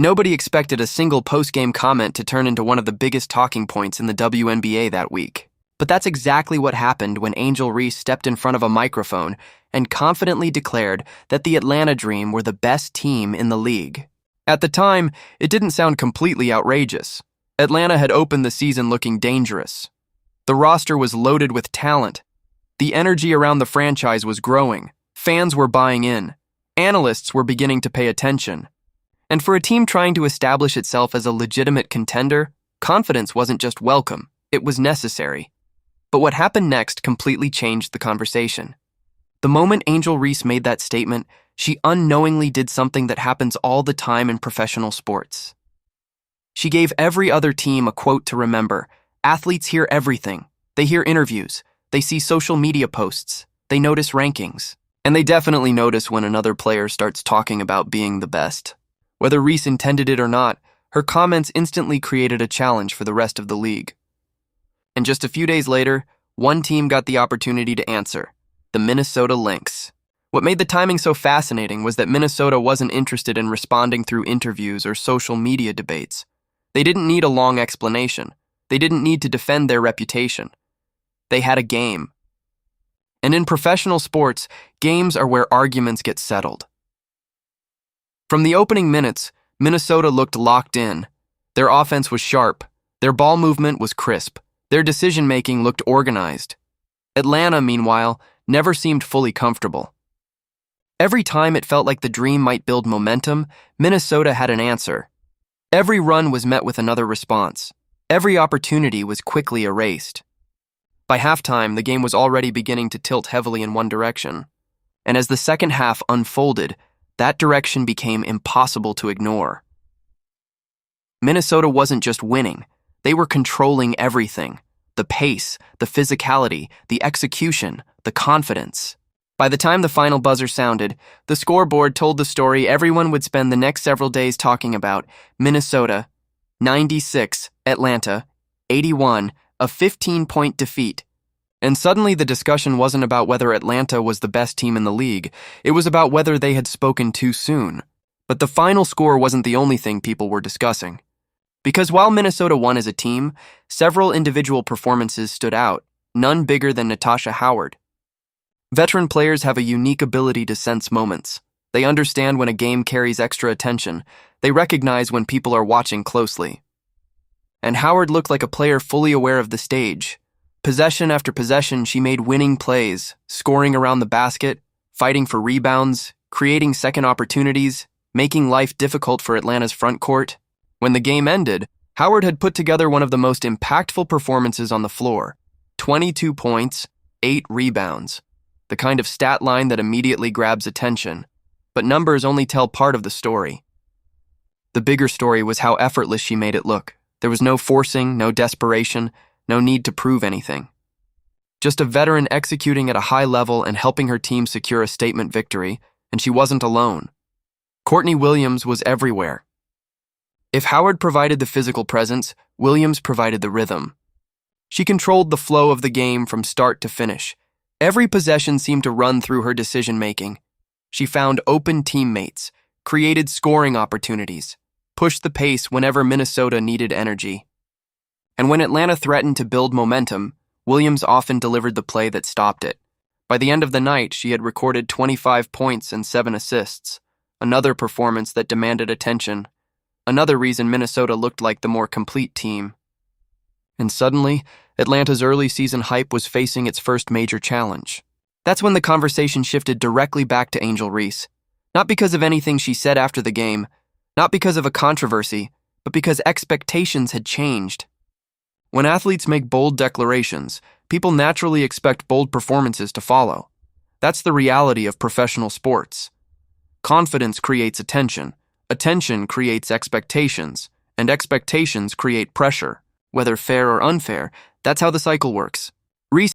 Nobody expected a single postgame comment to turn into one of the biggest talking points in the WNBA that week. But that's exactly what happened when Angel Reese stepped in front of a microphone and confidently declared that the Atlanta Dream were the best team in the league. At the time, it didn't sound completely outrageous. Atlanta had opened the season looking dangerous. The roster was loaded with talent. The energy around the franchise was growing. Fans were buying in. Analysts were beginning to pay attention. And for a team trying to establish itself as a legitimate contender, confidence wasn't just welcome, it was necessary. But what happened next completely changed the conversation. The moment Angel Reese made that statement, she unknowingly did something that happens all the time in professional sports. She gave every other team a quote to remember. Athletes hear everything. They hear interviews. They see social media posts. They notice rankings. And they definitely notice when another player starts talking about being the best. Whether Reese intended it or not, her comments instantly created a challenge for the rest of the league. And just a few days later, one team got the opportunity to answer: the Minnesota Lynx. What made the timing so fascinating was that Minnesota wasn't interested in responding through interviews or social media debates. They didn't need a long explanation. They didn't need to defend their reputation. They had a game. And in professional sports, games are where arguments get settled. From the opening minutes, Minnesota looked locked in. Their offense was sharp. Their ball movement was crisp. Their decision-making looked organized. Atlanta, meanwhile, never seemed fully comfortable. Every time it felt like the Dream might build momentum, Minnesota had an answer. Every run was met with another response. Every opportunity was quickly erased. By halftime, the game was already beginning to tilt heavily in one direction. And as the second half unfolded, that direction became impossible to ignore. Minnesota wasn't just winning. They were controlling everything: the pace, the physicality, the execution, the confidence. By the time the final buzzer sounded, the scoreboard told the story everyone would spend the next several days talking about: Minnesota, 96, Atlanta, 81, a 15-point defeat. And suddenly the discussion wasn't about whether Atlanta was the best team in the league. It was about whether they had spoken too soon. But the final score wasn't the only thing people were discussing. Because while Minnesota won as a team, several individual performances stood out, none bigger than Natasha Howard. Veteran players have a unique ability to sense moments. They understand when a game carries extra attention. They recognize when people are watching closely. And Howard looked like a player fully aware of the stage. Possession after possession, she made winning plays, scoring around the basket, fighting for rebounds, creating second opportunities, making life difficult for Atlanta's front court. When the game ended, Howard had put together one of the most impactful performances on the floor: 22 points, 8 rebounds. The kind of stat line that immediately grabs attention. But numbers only tell part of the story. The bigger story was how effortless she made it look. There was no forcing, no desperation, no need to prove anything. Just a veteran executing at a high level and helping her team secure a statement victory, and she wasn't alone. Courtney Williams was everywhere. If Howard provided the physical presence, Williams provided the rhythm. She controlled the flow of the game from start to finish. Every possession seemed to run through her decision-making. She found open teammates, created scoring opportunities, pushed the pace whenever Minnesota needed energy. And when Atlanta threatened to build momentum, Williams often delivered the play that stopped it. By the end of the night, she had recorded 25 points and 7 assists, another performance that demanded attention. Another reason Minnesota looked like the more complete team. And suddenly, Atlanta's early season hype was facing its first major challenge. That's when the conversation shifted directly back to Angel Reese. Not because of anything she said after the game, not because of a controversy, but because expectations had changed. When athletes make bold declarations, people naturally expect bold performances to follow. That's the reality of professional sports. Confidence creates attention. Attention creates expectations, and expectations create pressure. Whether fair or unfair, that's how the cycle works.